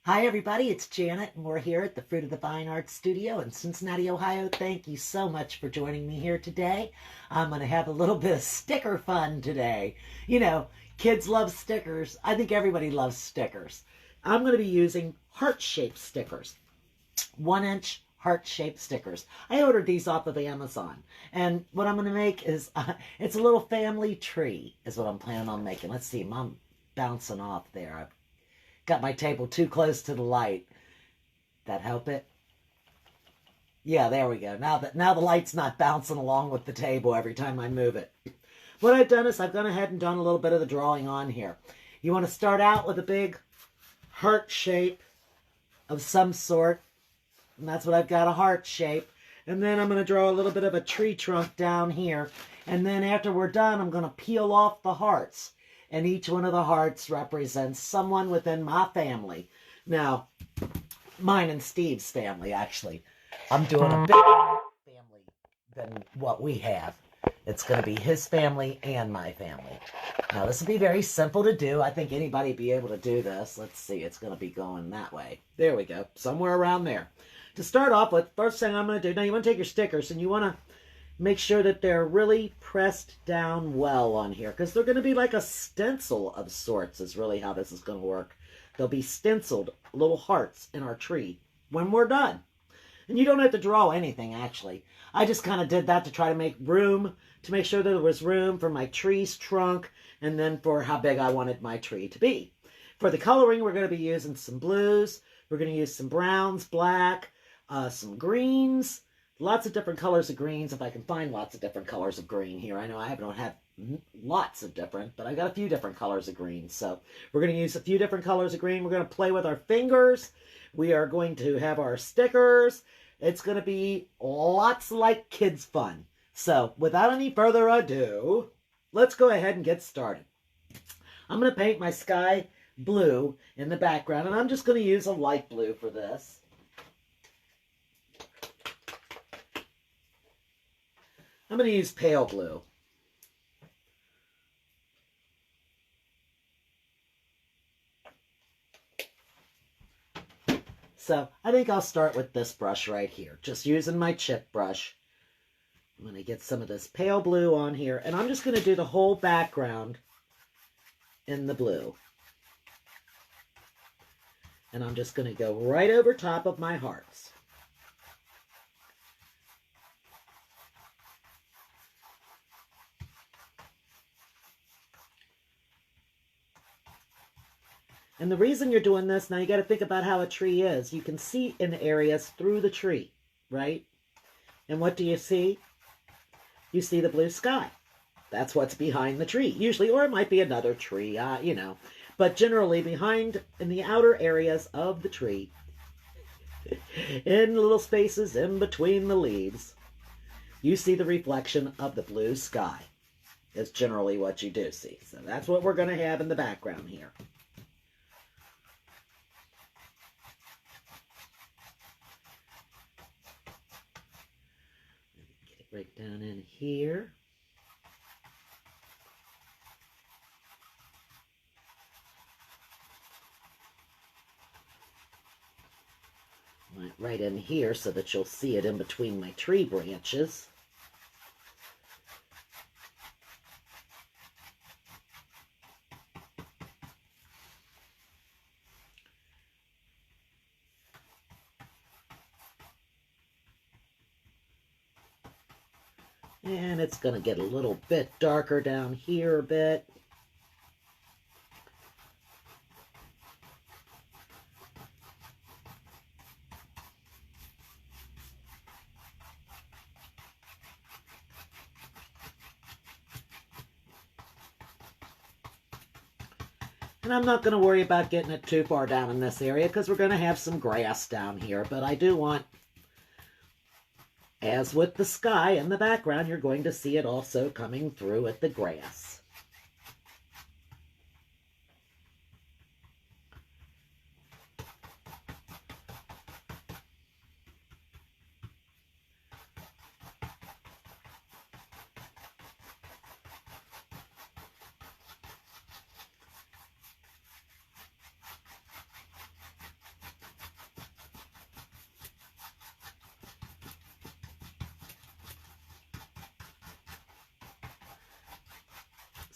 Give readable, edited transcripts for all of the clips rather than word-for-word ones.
Hi, everybody. It's Janet, and we're here at the Fruit of the Vine Art Studio in Cincinnati, Ohio. Thank you so much for joining me here today. I'm going to have a little bit of sticker fun today. You know, kids love stickers. I think everybody loves stickers. I'm going to be using heart-shaped stickers, 1-inch heart-shaped stickers. I ordered these off of Amazon, and what I'm going to make is, it's a little family tree is what I'm planning on making. Let's see, I'm bouncing off there. I've got my table too close to the light. That help it? Yeah, there we go. Now the light's not bouncing along with the table every time I move it. What I've done is I've gone ahead and done a little bit of the drawing on here. You want to start out with a big heart shape of some sort. And that's what I've got, a heart shape. And then I'm going to draw a little bit of a tree trunk down here. And then after we're done, I'm going to peel off the hearts. And each one of the hearts represents someone within my family. Now, mine and Steve's family, actually. I'm doing a bigger family than what we have. It's going to be his family and my family. Now, this will be very simple to do. I think anybody would be able to do this. Let's see. It's going to be going that way. There we go. Somewhere around there. To start off with, first thing I'm going to do, now you want to take your stickers and you want to make sure that they're really pressed down well on here, because they're going to be like a stencil of sorts is really how this is going to work. They'll be stenciled little hearts in our tree when we're done. And you don't have to draw anything, actually. I just kind of did that to try to make room, to make sure that there was room for my tree's trunk, and then for how big I wanted my tree to be. For the coloring, we're going to be using some blues. We're going to use some browns, black, some greens, lots of different colors of greens, if I can find lots of different colors of green here. I know I don't have lots of different, but I got a few different colors of green. So we're going to use a few different colors of green. We're going to play with our fingers. We are going to have our stickers. It's going to be lots like kids' fun. So without any further ado, let's go ahead and get started. I'm going to paint my sky blue in the background, and I'm just going to use a light blue for this. I'm going to use pale blue. So I think I'll start with this brush right here, just using my chip brush. I'm going to get some of this pale blue on here, and I'm just going to do the whole background in the blue. And I'm just going to go right over top of my hearts. And the reason you're doing this, now you got to think about how a tree is. You can see in areas through the tree, right? And what do you see? You see the blue sky. That's what's behind the tree, usually, or it might be another tree, you know. But generally behind, in the outer areas of the tree, in little spaces in between the leaves, you see the reflection of the blue sky. Is generally what you do see. So that's what we're going to have in the background here. Right down in here. Right in here so that you'll see it in between my tree branches. And it's going to get a little bit darker down here a bit. And I'm not going to worry about getting it too far down in this area because we're going to have some grass down here. But I do want, as with the sky in the background, you're going to see it also coming through at the grass.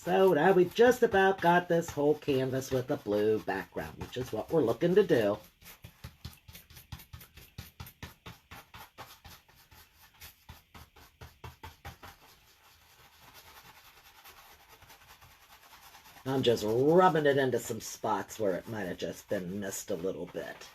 So now we've just about got this whole canvas with a blue background, which is what we're looking to do. I'm just rubbing it into some spots where it might have just been missed a little bit.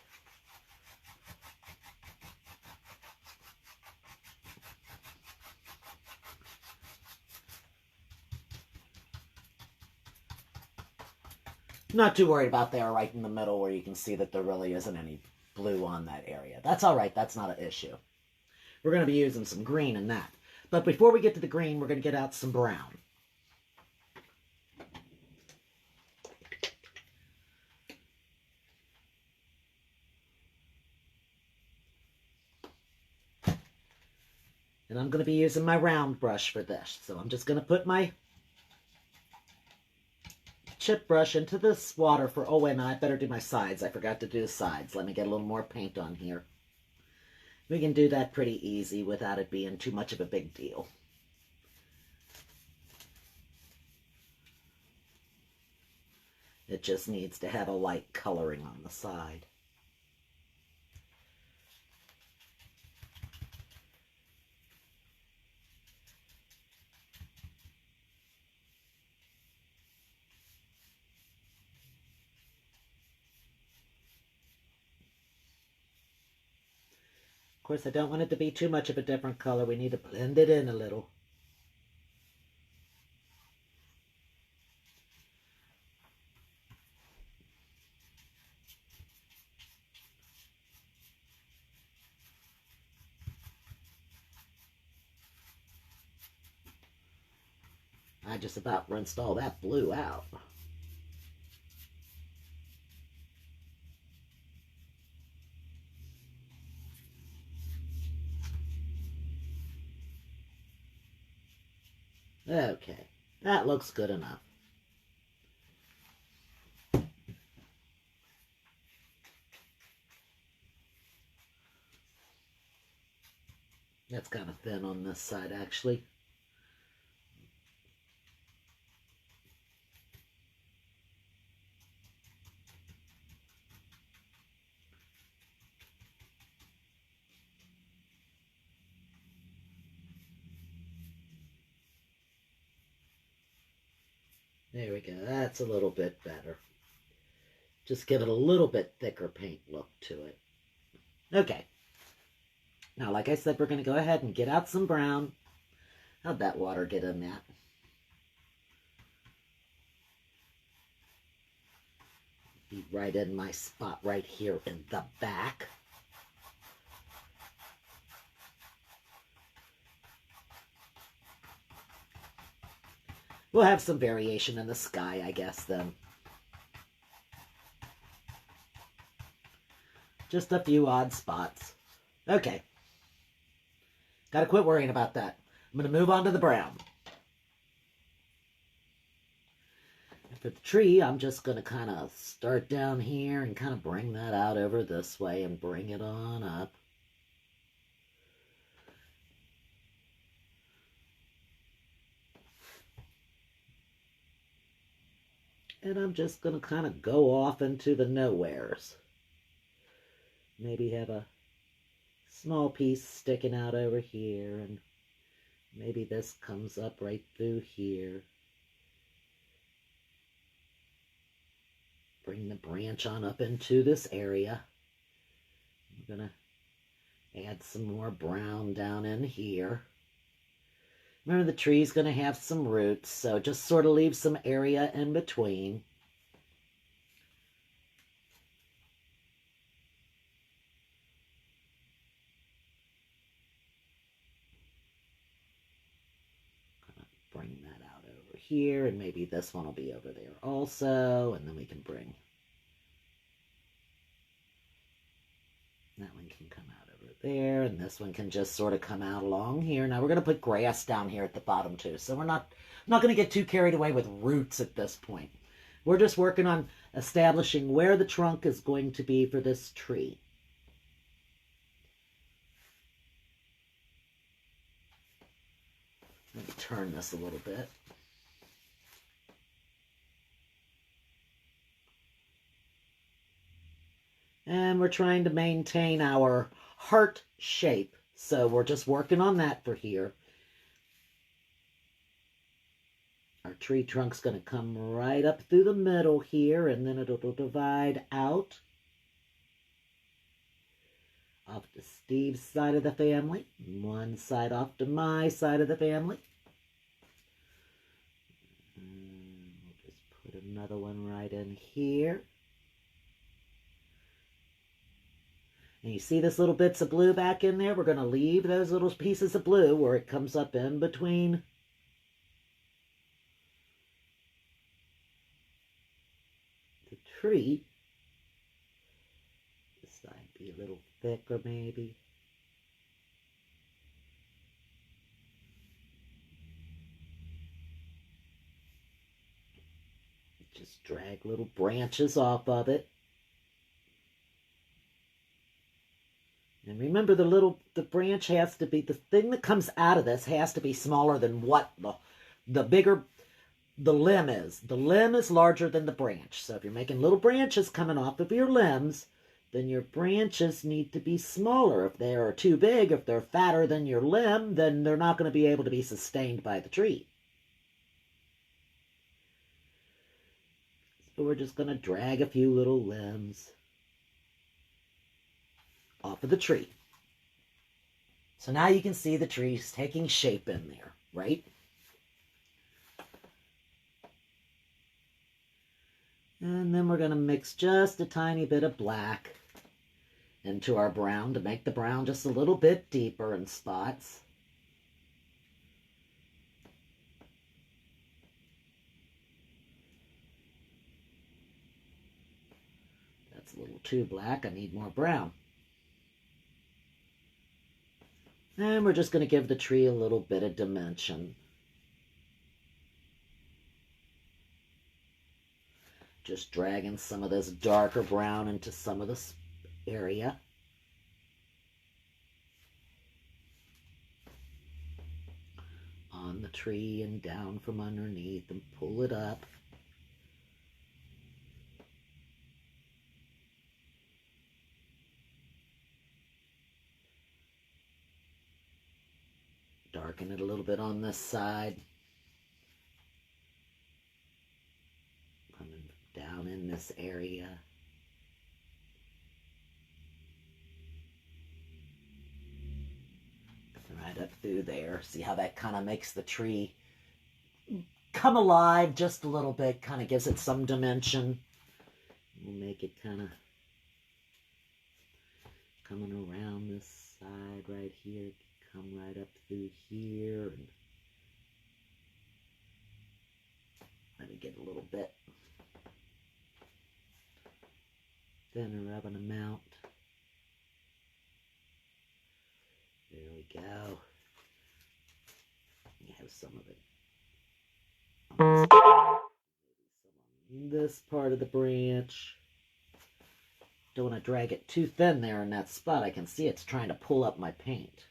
Not too worried about there right in the middle where you can see that there really isn't any blue on that area. That's all right. That's not an issue. We're going to be using some green in that. But before we get to the green, we're going to get out some brown. And I'm going to be using my round brush for this. So I'm just going to put my chip brush into this water for, oh wait a minute, I better do my sides. I forgot to do the sides. Let me get a little more paint on here. We can do that pretty easy without it being too much of a big deal. It just needs to have a light coloring on the side. Of course, I don't want it to be too much of a different color. We need to blend it in a little. I just about rinsed all that blue out. Okay, that looks good enough. That's kind of thin on this side, actually. There we go. That's a little bit better. Just give it a little bit thicker paint look to it. Okay. Now, like I said, we're going to go ahead and get out some brown. How'd that water get in that? Be right in my spot right here in the back. We'll have some variation in the sky, I guess, then. Just a few odd spots. Okay. Gotta quit worrying about that. I'm going to move on to the brown. And for the tree, I'm just going to kind of start down here and kind of bring that out over this way and bring it on up. And I'm just going to kind of go off into the nowheres. Maybe have a small piece sticking out over here, and maybe this comes up right through here. Bring the branch on up into this area. I'm going to add some more brown down in here. Remember, the tree's going to have some roots, so just sort of leave some area in between. Bring that out over here, and maybe this one will be over there also, and then we can bring that one can come out over there, and this one can just sort of come out along here. Now we're going to put grass down here at the bottom too, so we're not going to get too carried away with roots at this point. We're just working on establishing where the trunk is going to be for this tree. Let me turn this a little bit. And we're trying to maintain our heart shape. So we're just working on that for here. Our tree trunk's going to come right up through the middle here, and then it'll divide out off to Steve's side of the family, one side off to my side of the family. And we'll just put another one right in here. And you see this little bits of blue back in there? We're going to leave those little pieces of blue where it comes up in between the tree. This side be a little thicker maybe. Just drag little branches off of it. And remember, the branch has to be, the thing that comes out of this has to be smaller than what the bigger the limb is. The limb is larger than the branch. So if you're making little branches coming off of your limbs, then your branches need to be smaller. If they are too big, if they're fatter than your limb, then they're not going to be able to be sustained by the tree. So we're just going to drag a few little limbs off of the tree. So now you can see the tree's taking shape in there, right? And then we're going to mix just a tiny bit of black into our brown to make the brown just a little bit deeper in spots. That's a little too black. I need more brown. And we're just going to give the tree a little bit of dimension. Just dragging some of this darker brown into some of this area. On the tree and down from underneath and pull it up. Darken it a little bit on this side. Coming down in this area. Right up through there. See how that kind of makes the tree come alive just a little bit. Kind of gives it some dimension. We'll make it kind of coming around this side right here. Come right up through here. And let me get a little bit thinner of an amount. There we go. You have some of it on this part of the branch. Don't want to drag it too thin there in that spot. I can see it's trying to pull up my paint.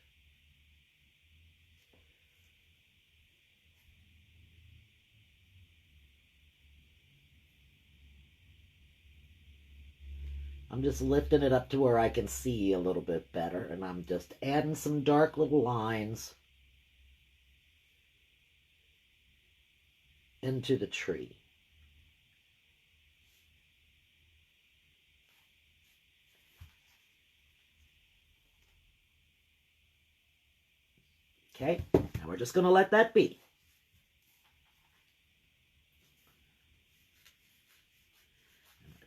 I'm just lifting it up to where I can see a little bit better, and I'm just adding some dark little lines into the tree. Okay, now we're just going to let that be.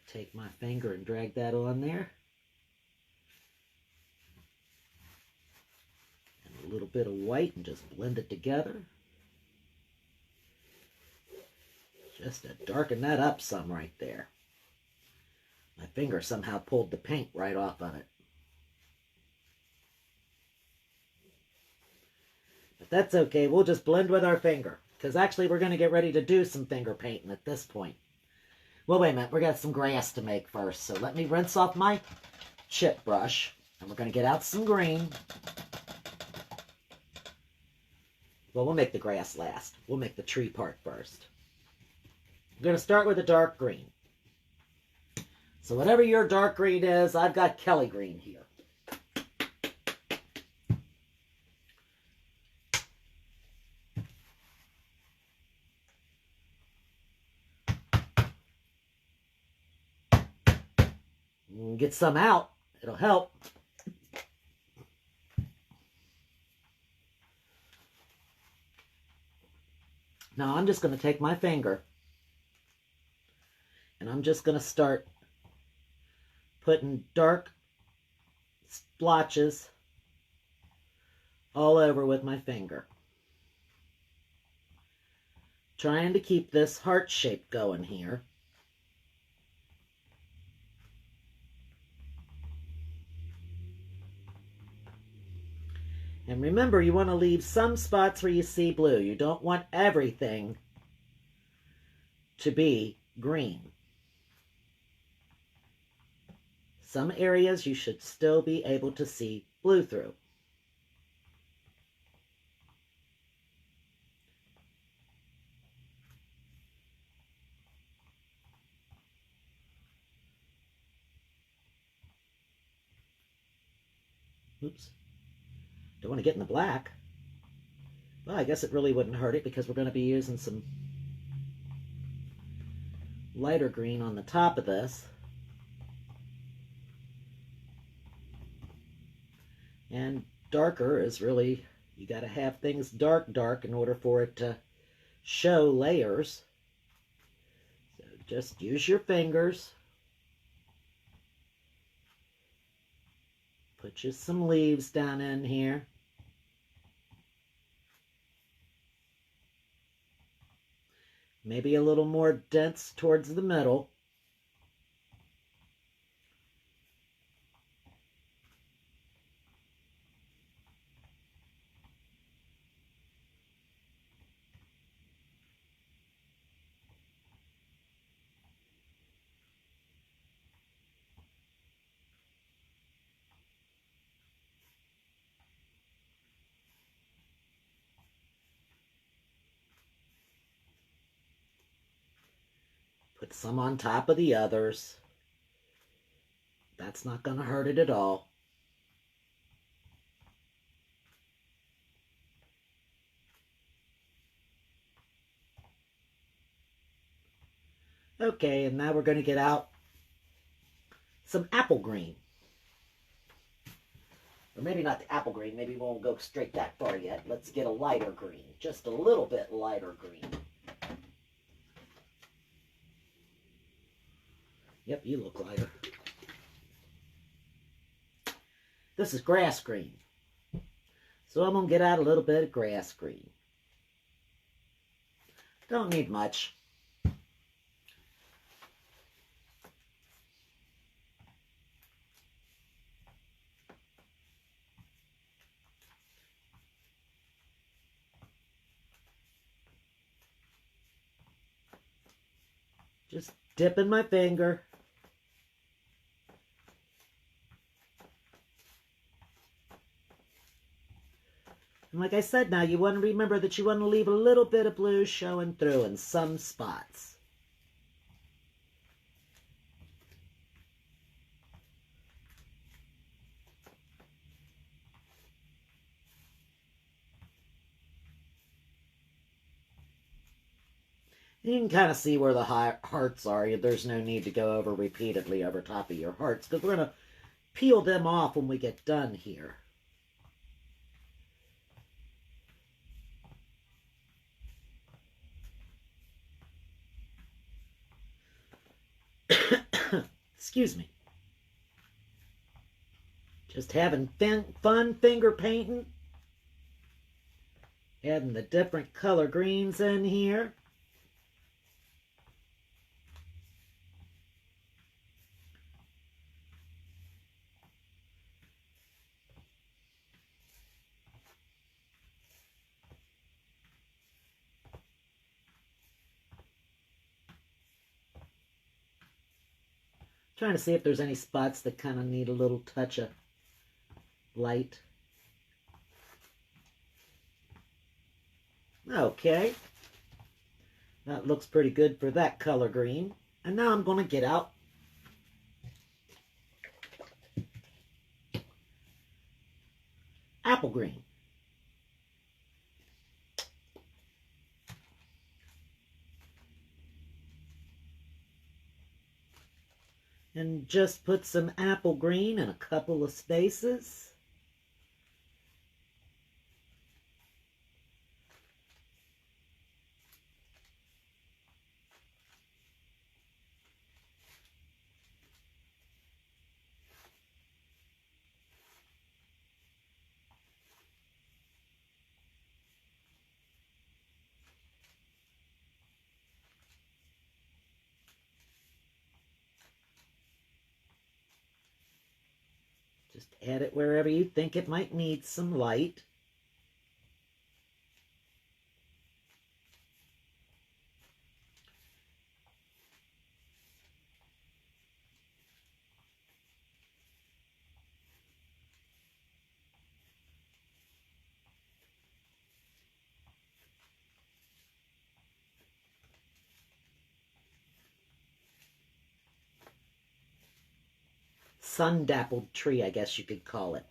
Take my finger and drag that on there. And a little bit of white and just blend it together. Just to darken that up some right there. My finger somehow pulled the paint right off of it. But that's okay, we'll just blend with our finger. Because actually we're going to get ready to do some finger painting at this point. Well, wait a minute. We got some grass to make first. So let me rinse off my chip brush. And we're going to get out some green. Well, we'll make the grass last. We'll make the tree part first. I'm going to start with a dark green. So whatever your dark green is, I've got Kelly green here. Get some out. It'll help. Now I'm just going to take my finger and I'm just going to start putting dark splotches all over with my finger. Trying to keep this heart shape going here. And remember, you want to leave some spots where you see blue. You don't want everything to be green. Some areas you should still be able to see blue through. Oops. Don't want to get in the black. Well, I guess it really wouldn't hurt it because we're going to be using some lighter green on the top of this. And darker is really, you got to have things dark in order for it to show layers. So just use your fingers. Put just some leaves down in here. Maybe a little more dense towards the middle. Put some on top of the others. That's not going to hurt it at all. Okay, and now we're going to get out some apple green. Or maybe not the apple green. Maybe we won't go straight that far yet. Let's get a lighter green. Just a little bit lighter green. Yep, you look lighter. This is grass green. So I'm going to get out a little bit of grass green. Don't need much. Just dipping my finger. And like I said, now you want to remember that you want to leave a little bit of blue showing through in some spots. You can kind of see where the hearts are. There's no need to go over repeatedly over top of your hearts because we're going to peel them off when we get done here. Excuse me. Just having fun finger painting. Adding the different color greens in here. Trying to see if there's any spots that kind of need a little touch of light. Okay. That looks pretty good for that color green. And now I'm going to get out apple green. And just put some apple green in a couple of spaces. Just add it wherever you think it might need some light. Sun-dappled tree, I guess you could call it.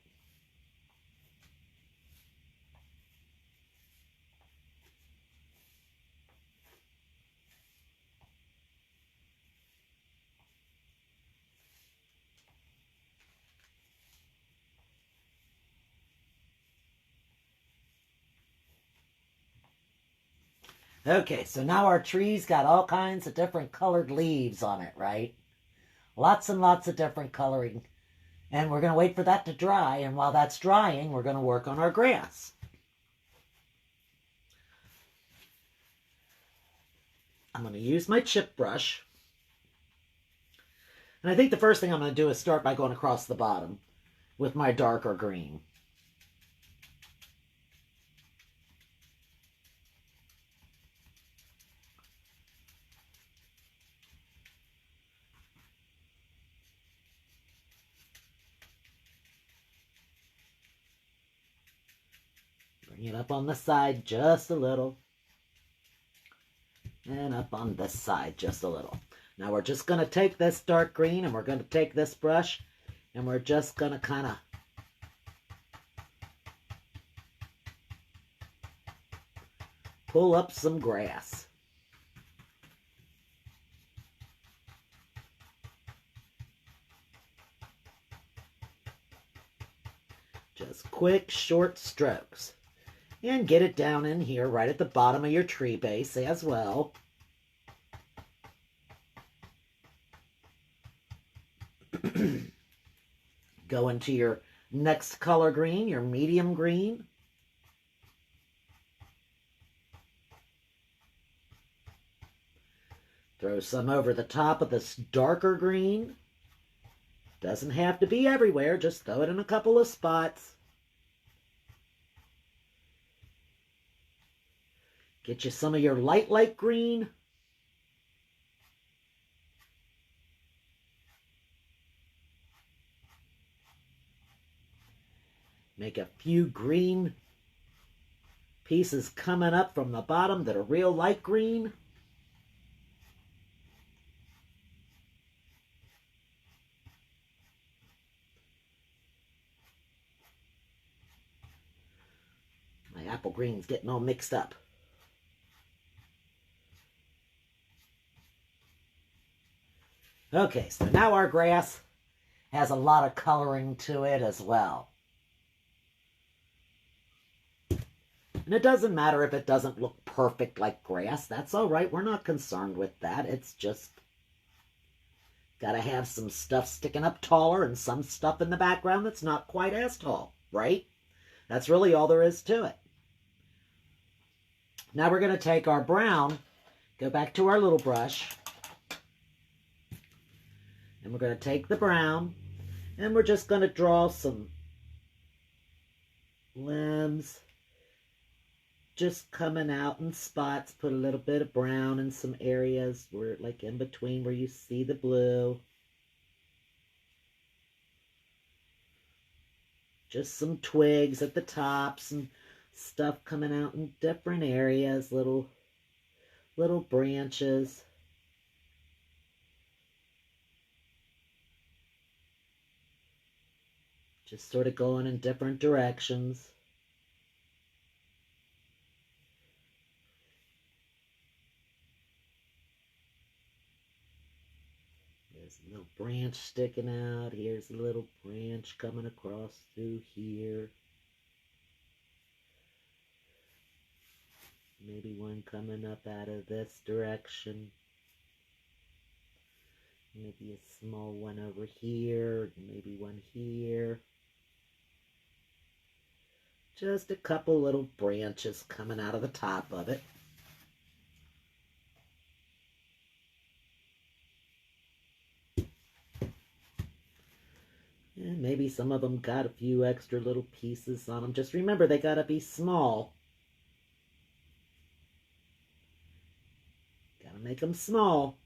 Okay, so now our tree's got all kinds of different colored leaves on it, right? Lots and lots of different coloring. And we're going to wait for that to dry, and while that's drying, we're going to work on our grass. I'm going to use my chip brush. And I think the first thing I'm going to do is start by going across the bottom with my darker green. Bring it up on the side just a little. And up on this side just a little. Now we're just going to take this dark green and we're going to take this brush and we're just going to kind of pull up some grass. Just quick, short strokes. And get it down in here right at the bottom of your tree base as well. Go into your next color green, your medium green. Throw some over the top of this darker green. Doesn't have to be everywhere, just throw it in a couple of spots. Get you some of your light green. Make a few green pieces coming up from the bottom that are real light green. My apple green's getting all mixed up. Okay, so now our grass has a lot of coloring to it as well. And it doesn't matter if it doesn't look perfect like grass. That's all right. We're not concerned with that. It's just got to have some stuff sticking up taller and some stuff in the background that's not quite as tall, right? That's really all there is to it. Now we're going to take our brown, go back to our little brush, and we're going to take the brown, and we're just going to draw some limbs just coming out in spots. Put a little bit of brown in some areas where, like in between where you see the blue. Just some twigs at the top, some stuff coming out in different areas, little branches. Just sort of going in different directions. There's a little branch sticking out. Here's a little branch coming across through here. Maybe one coming up out of this direction. Maybe a small one over here. Maybe one here. Just a couple little branches coming out of the top of it. And maybe some of them got a few extra little pieces on them. Just remember, they got to be small. Got to make them small.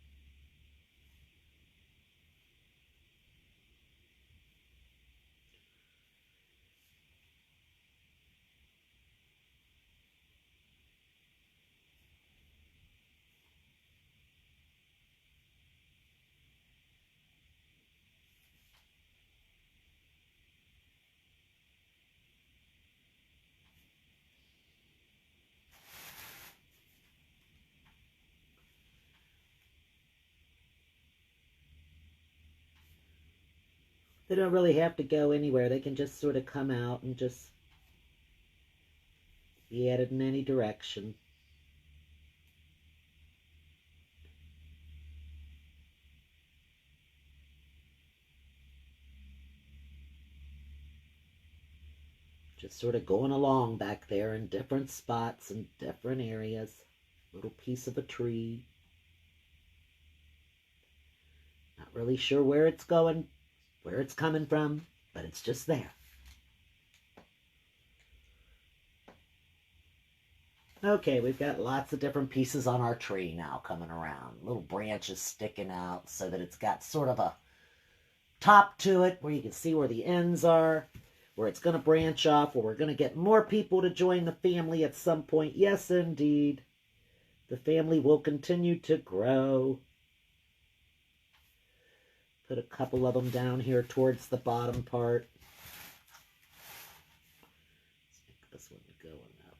They don't really have to go anywhere. They can just sort of come out and just be added in any direction. Just sort of going along back there in different spots and different areas. Little piece of a tree. Not really sure where it's going, where it's coming from, but it's just there. Okay, we've got lots of different pieces on our tree now coming around. Little branches sticking out so that it's got sort of a top to it where you can see where the ends are, where it's going to branch off, where we're going to get more people to join the family at some point. Yes, indeed. The family will continue to grow. Put a couple of them down here towards the bottom part. Let's make this one going up.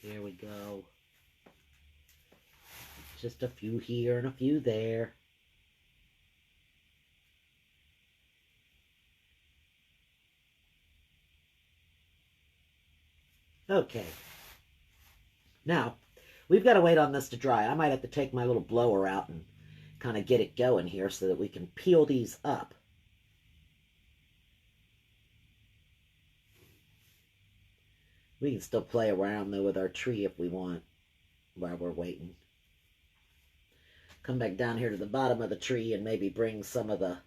There we go. Just a few here and a few there. Okay. Now, we've got to wait on this to dry. I might have to take my little blower out and kind of get it going here so that we can peel these up. We can still play around, though, with our tree if we want while we're waiting. Come back down here to the bottom of the tree and maybe bring some of the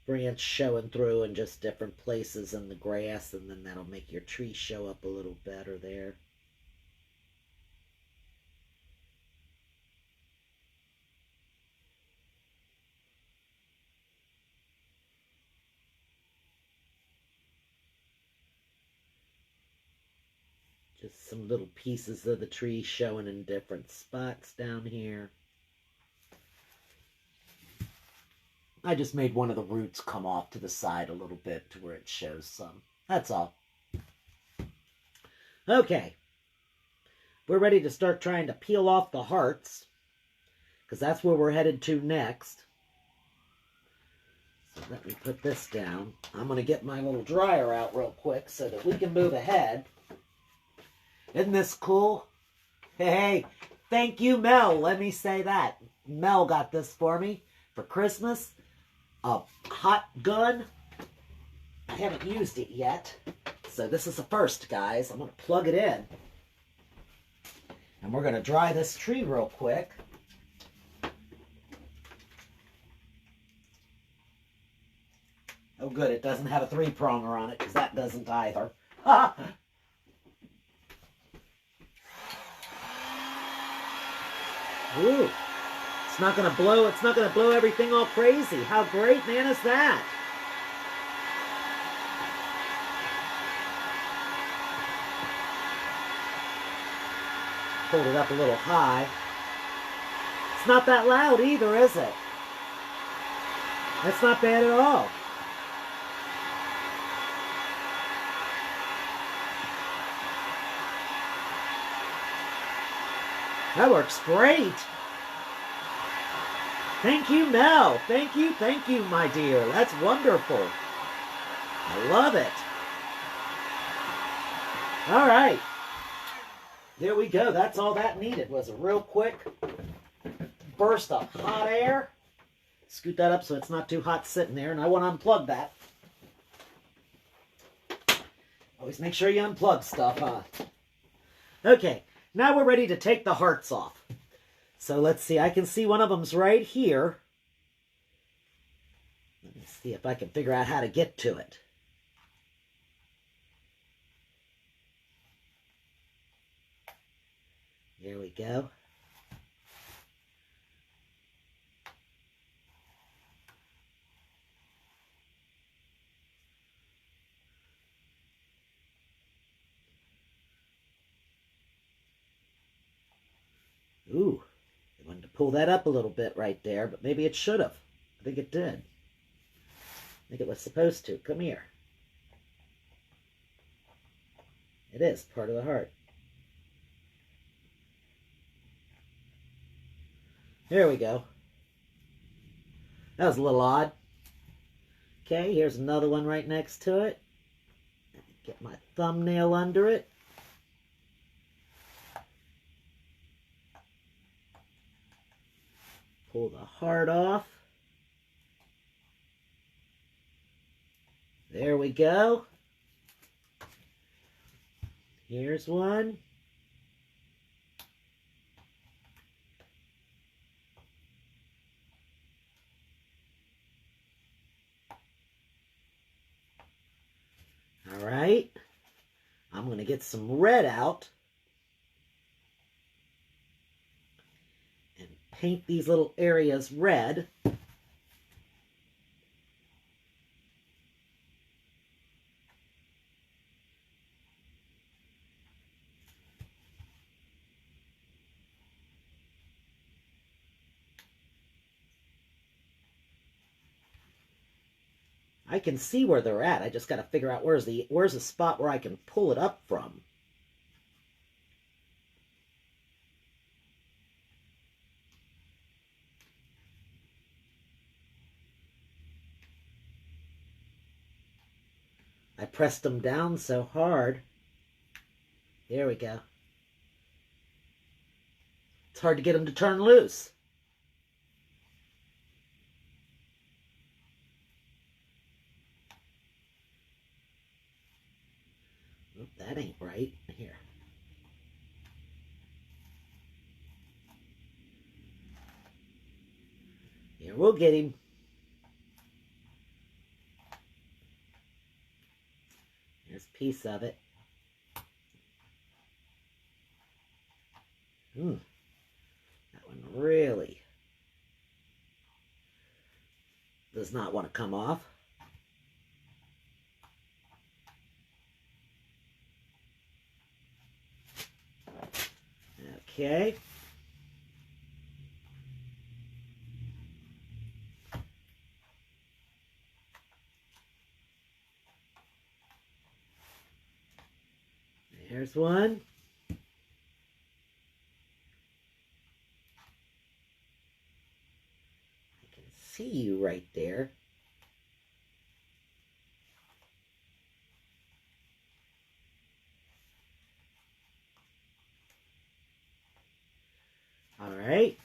branch showing through in just different places in the grass, and then that'll make your tree show up a little better there. Just some little pieces of the tree showing in different spots down here. I just made one of the roots come off to the side a little bit to where it shows some. That's all. Okay. We're ready to start trying to peel off the hearts, because that's where we're headed to next. So let me put this down. I'm going to get my little dryer out real quick so that we can move ahead. Isn't this cool? Hey, thank you, Mel. Let me say that. Mel got this for me for Christmas. A hot gun. I haven't used it yet. So this is the first, guys. I'm going to plug it in. And we're going to dry this tree real quick. Oh, good. It doesn't have a 3-pronger on it, because that doesn't either. Ooh. It's not going to blow everything all crazy. How great, man, is that? Hold it up a little high. It's not that loud either, is it? That's not bad at all. That works great. Thank you, Mel. Thank you, my dear. That's wonderful. I love it. All right. There we go. That's all that needed was a real quick burst of hot air. Scoot that up so it's not too hot sitting there, and I want to unplug that. Always make sure you unplug stuff, huh? Okay, now we're ready to take the hearts off. So let's see, I can see one of them's right here. Let me see if I can figure out how to get to it. There we go. Ooh, I wanted to pull that up a little bit right there, but maybe it should have. I think it did. I think it was supposed to. Come here. It is part of the heart. There we go. That was a little odd. Okay, here's another one right next to it. Get my thumbnail under it. Pull the heart off. There we go. Here's one. All right. I'm going to get some red out and paint these little areas red. I can see where they're at. I just got to figure out where's the spot where I can pull it up from. I pressed them down so hard. There we go. It's hard to get them to turn loose. Oop, that ain't right. Here. Here, we'll get him. Here's a piece of it. That one really does not want to come off. Okay. There's one. I can see you right there. All right.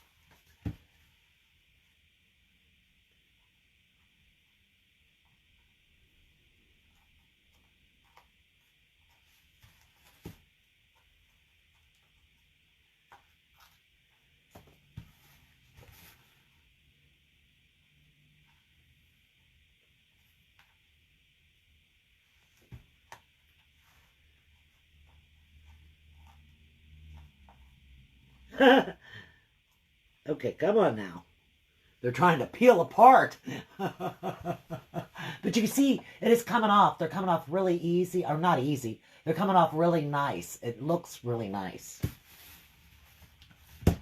Okay, come on now. They're trying to peel apart. But you can see it is coming off. They're coming off really easy, or not easy. They're coming off really nice. It looks really nice. Of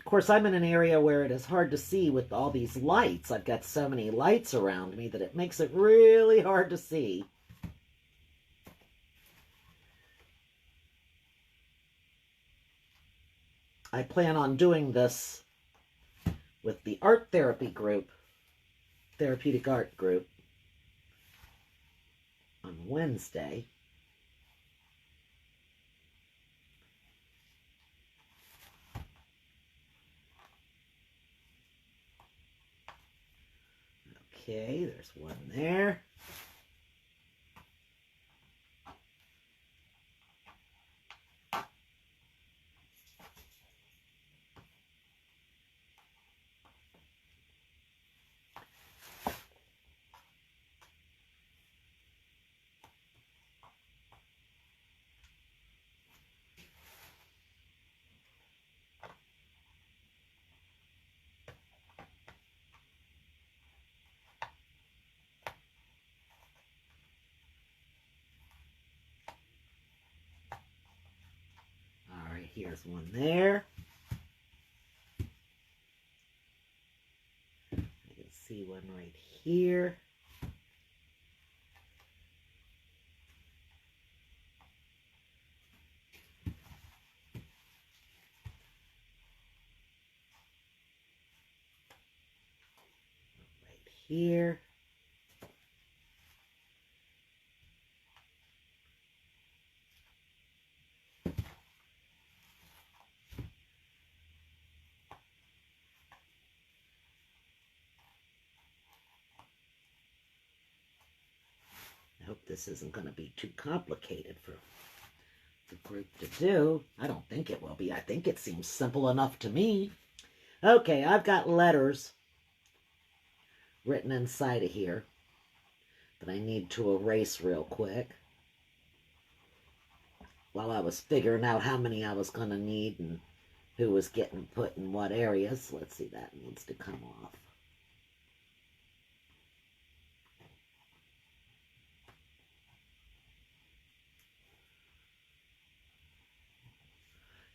course, I'm in an area where it is hard to see with all these lights. I've got so many lights around me that it makes it really hard to see. I plan on doing this with the art therapy group, therapeutic art group, on Wednesday. Okay, there's one there. All right, here's one there. I can see one right here. Right here. I hope this isn't going to be too complicated for the group to do. I don't think it will be. I think it seems simple enough to me. Okay, I've got letters written inside of here that I need to erase real quick while I was figuring out how many I was going to need and who was getting put in what areas. Let's see, that needs to come off.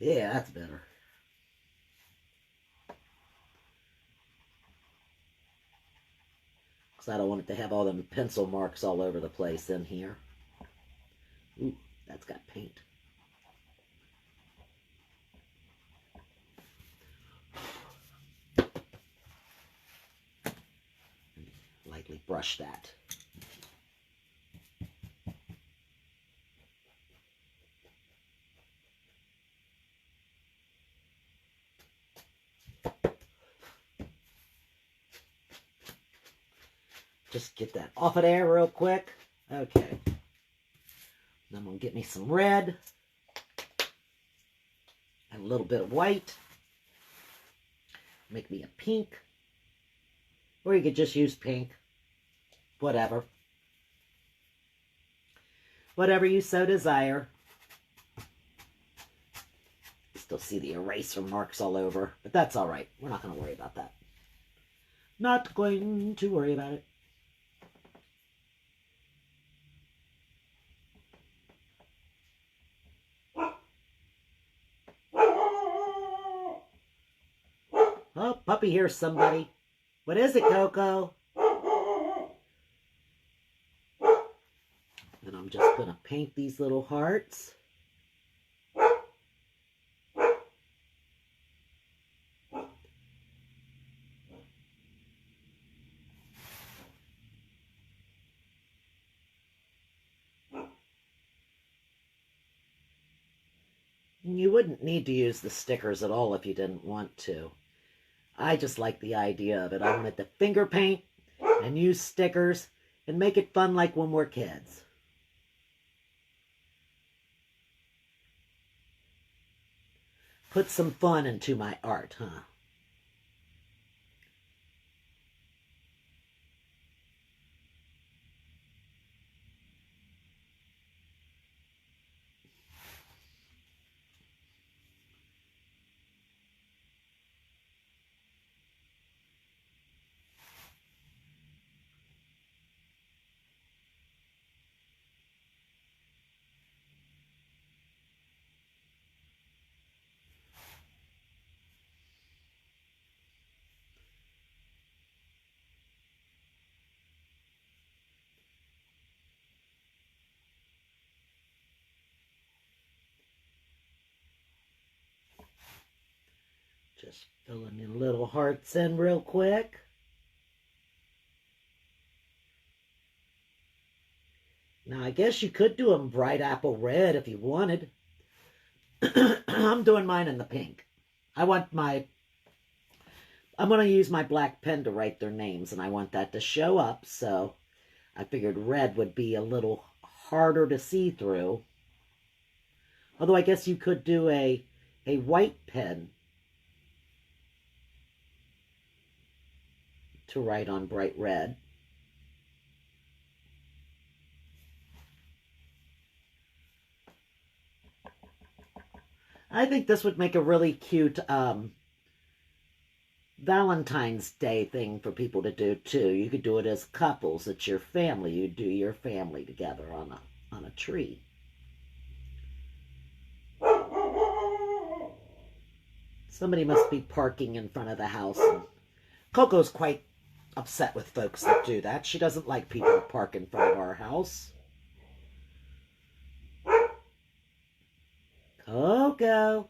Yeah, that's better. Because I don't want it to have all them pencil marks all over the place in here. Ooh, that's got paint. Lightly brush that. Just get that off of there real quick. Okay. Then I'm going to get me some red and a little bit of white. Make me a pink. Or you could just use pink. Whatever. Whatever you so desire. Still see the eraser marks all over. But that's all right. We're not going to worry about that. Not going to worry about it. Oh, puppy hears somebody. What is it, Coco? And I'm just going to paint these little hearts. You wouldn't need to use the stickers at all if you didn't want to. I just like the idea of it. I wanted to finger paint and use stickers and make it fun like when we're kids. Put some fun into my art, huh? Just filling your little hearts in real quick. Now, I guess you could do them bright apple red if you wanted. I'm doing mine in the pink. I'm going to use my black pen to write their names, and I want that to show up, so I figured red would be a little harder to see through. Although I guess you could do a white pen to write on bright red. I think this would make a really cute Valentine's Day thing for people to do too. You could do it as couples. It's your family. You do your family together on a tree. Somebody must be parking in front of the house. And Coco's quite upset with folks that do that. She doesn't like people to park in front of our house. Coco,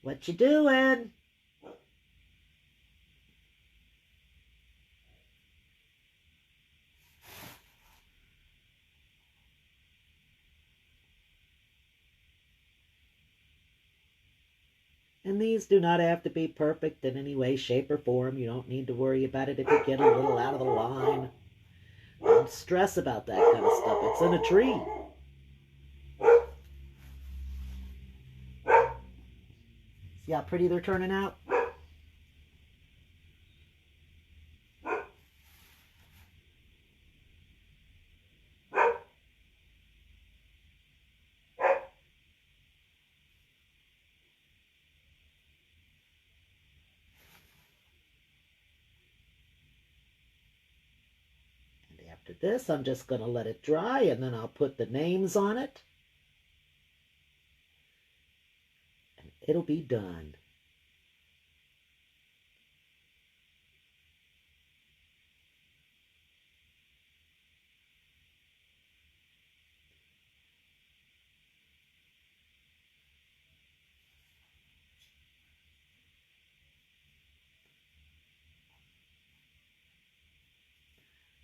what you doing? And these do not have to be perfect in any way, shape, or form. You don't need to worry about it if you get a little out of the line. Don't stress about that kind of stuff. It's in a tree. See how pretty they're turning out? After this, I'm just going to let it dry, and then I'll put the names on it. And it'll be done.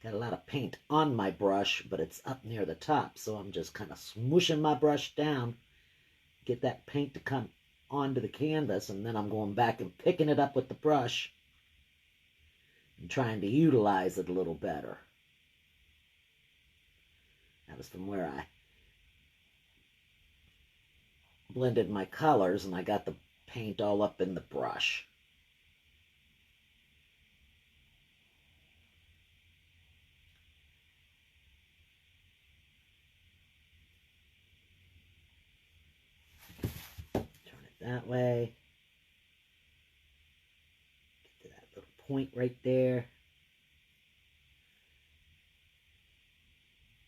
Got a lot of paint on my brush, but it's up near the top, so I'm just kind of smooshing my brush down, get that paint to come onto the canvas, and then I'm going back and picking it up with the brush and trying to utilize it a little better. That was from where I blended my colors, and I got the paint all up in the brush. That way. Get to that little point right there.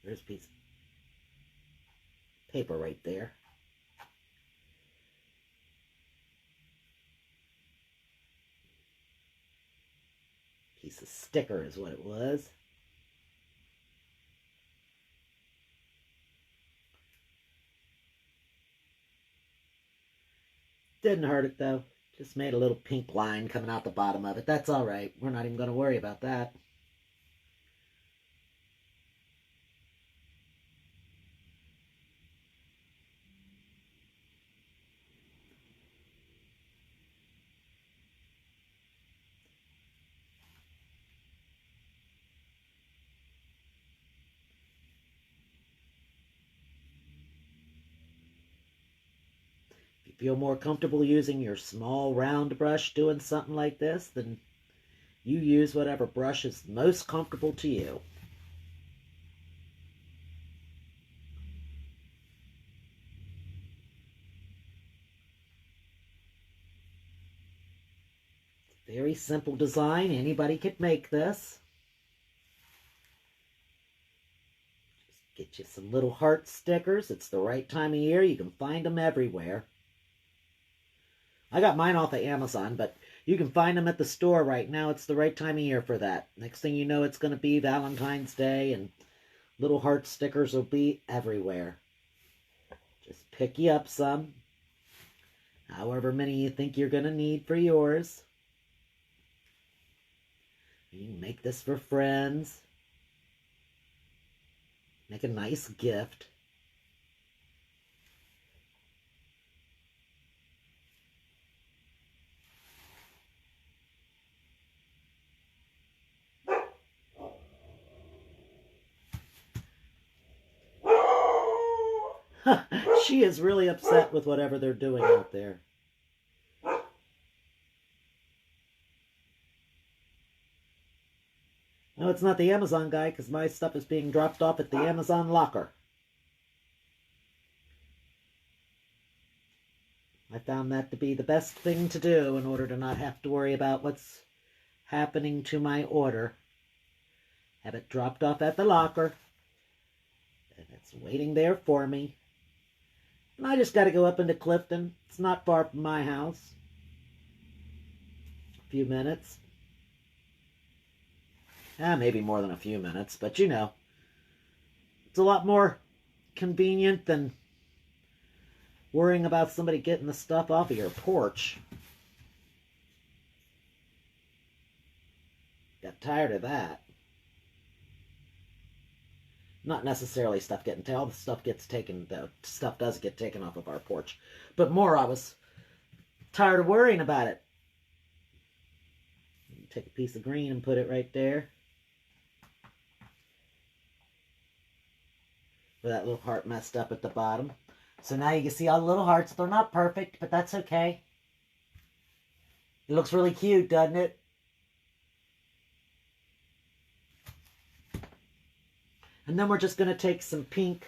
There's a piece of paper right there. Piece of sticker is what it was. Didn't hurt it though. Just made a little pink line coming out the bottom of it. That's all right. We're not even going to worry about that. Feel more comfortable using your small round brush doing something like this, then you use whatever brush is most comfortable to you. Very simple design. Anybody could make this. Just get you some little heart stickers. It's the right time of year. You can find them everywhere. I got mine off of Amazon, but you can find them at the store right now. It's the right time of year for that. Next thing you know, it's going to be Valentine's Day, and little heart stickers will be everywhere. Just pick you up some. however many you think you're going to need for yours. You can make this for friends. Make a nice gift. She is really upset with whatever they're doing out there. No, it's not the Amazon guy, because my stuff is being dropped off at the Amazon locker. I found that to be the best thing to do in order to not have to worry about what's happening to my order. Have it dropped off at the locker, and it's waiting there for me. And I just got to go up into Clifton. It's not far from my house. A few minutes. Maybe more than a few minutes, but you know, it's a lot more convenient than worrying about somebody getting the stuff off of your porch. Got tired of that. Not necessarily stuff getting taken. All the stuff gets taken, the stuff does get taken off of our porch. But more, I was tired of worrying about it. Take a piece of green and put it right there. With that little heart messed up at the bottom. So now you can see all the little hearts. They're not perfect, but that's okay. It looks really cute, doesn't it? And then we're just going to take some pink.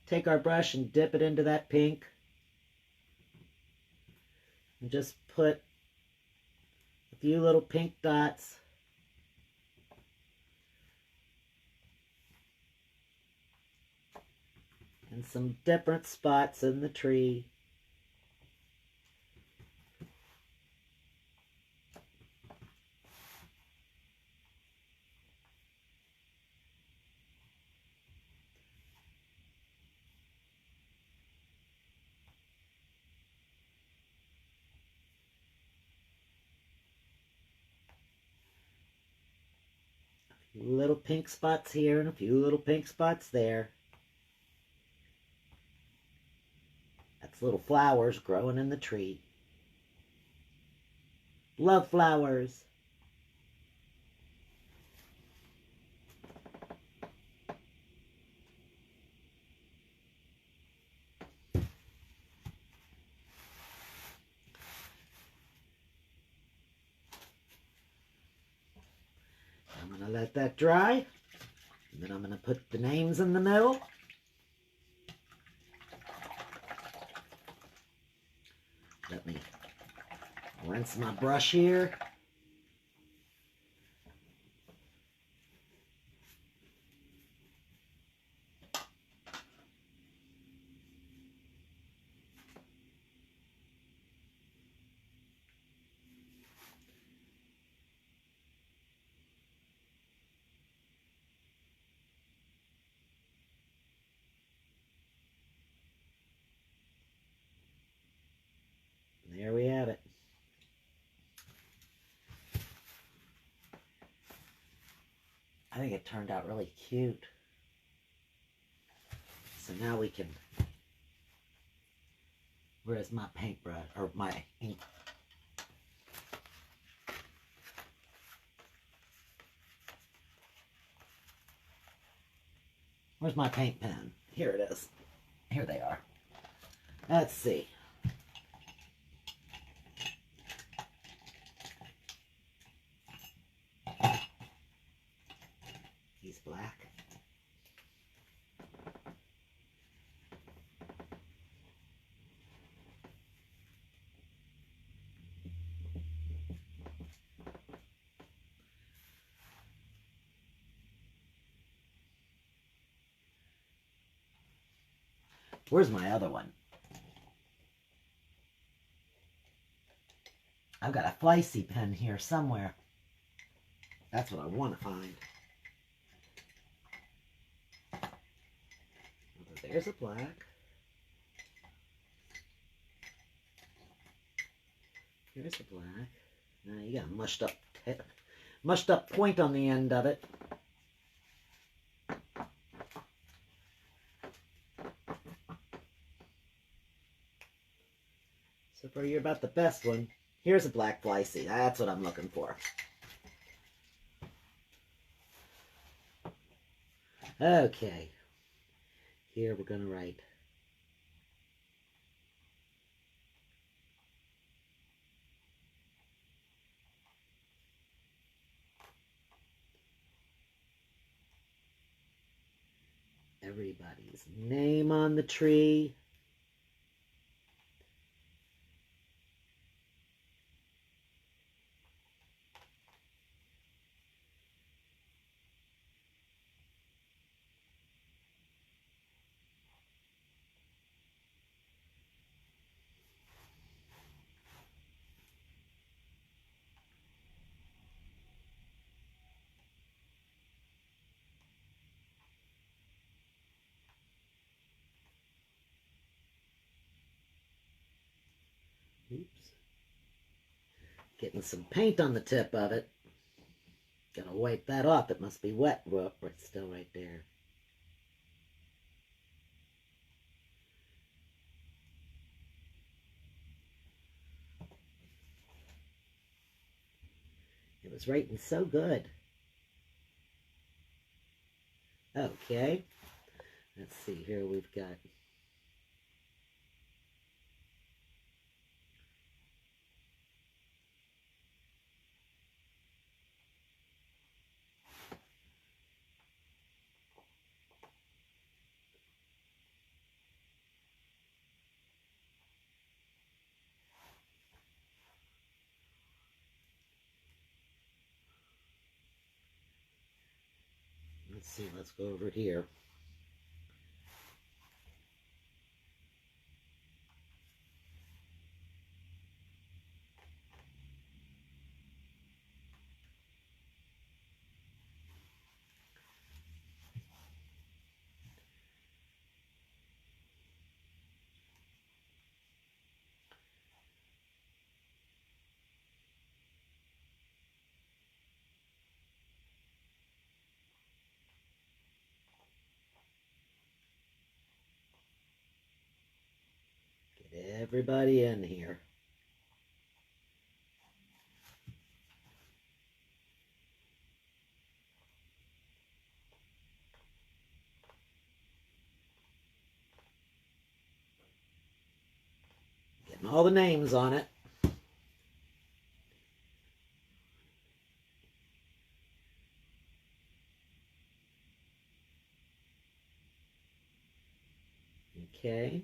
Take our brush and dip it into that pink. And just put a few little pink dots. And some different spots in the tree. A few little pink spots here and a few little pink spots there. That's little flowers growing in the tree. Love flowers. I'm going to let that dry. And then I'm going to put the names in the middle. Let me rinse my brush here. There we have it. I think it turned out really cute. So now we can, where's my paintbrush, or my ink? Where's my paint pen? Here it is. Here they are. Let's see. He's black. Where's my other one? I've got a flicey pen here somewhere. That's what I want to find. There's a black. Here's the black. Now you got a mushed up point on the end of it. So far you're about the best one. Here's a black fly seed. That's what I'm looking for. Okay. Here we're going to write everybody's name on the tree. Oops. Getting some paint on the tip of it. Gotta wipe that off. It must be wet. Well, it's still right there. It was writing so good. Okay. Let's see. Here we've got let's see, let's go over here. Get everybody in here. Getting all the names on it. Okay.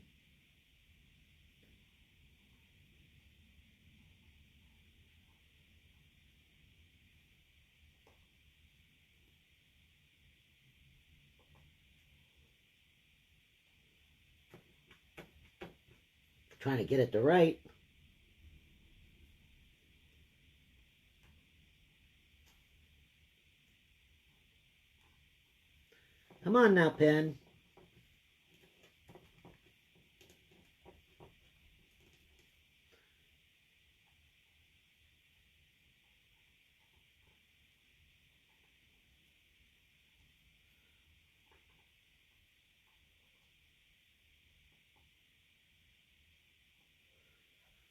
Trying to get it to right. Come on now, pen.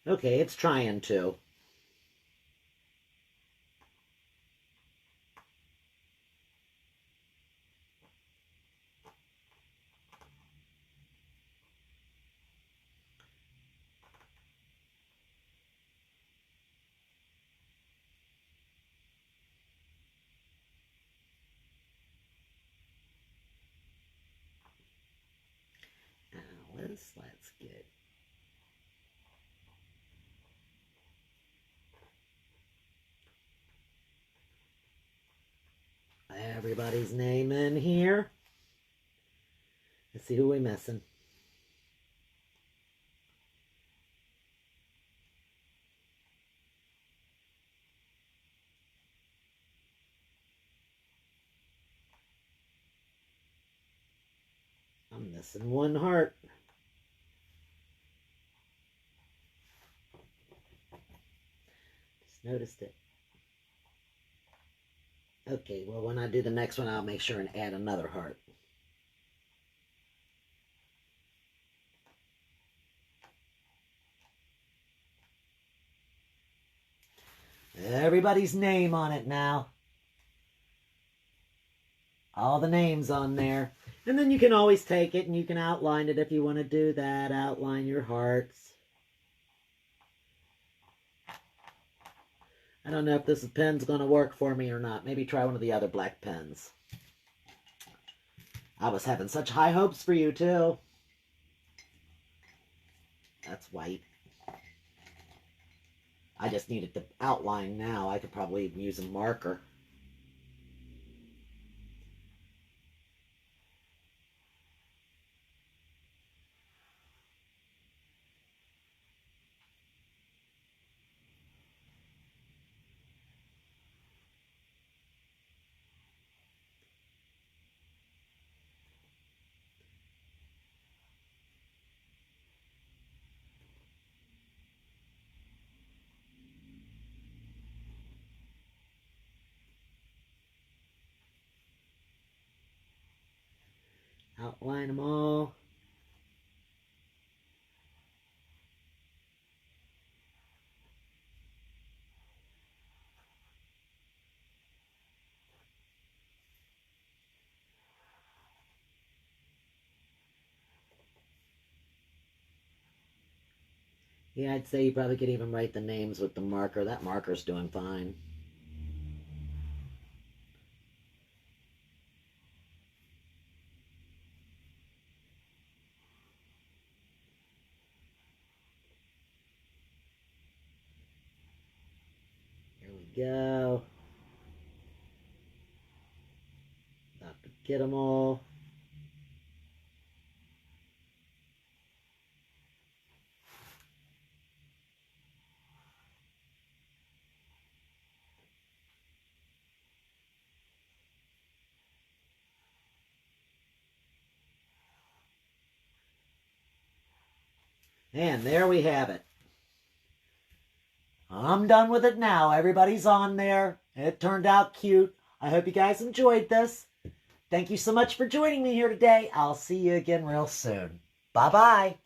Okay, it's trying to. Now let's get everybody's name in here. Let's see who we're missing. I'm missing one heart. Noticed it. Okay, well, when I do the next one, I'll make sure and add another heart. Everybody's name on it now. All the names on there. And then you can always take it and you can outline it if you want to do that. Outline your hearts. I don't know if this pen's going to work for me or not. Maybe try one of the other black pens. I was having such high hopes for you, too. That's white. I just needed to outline now. I could probably use a marker. Outline them all. Yeah, I'd say you probably could even write the names with the marker. That marker's doing fine. Here we go. About to get them all. And there we have it. I'm done with it now. Everybody's on there. It turned out cute. I hope you guys enjoyed this. Thank you so much for joining me here today. I'll see you again real soon. Bye-bye.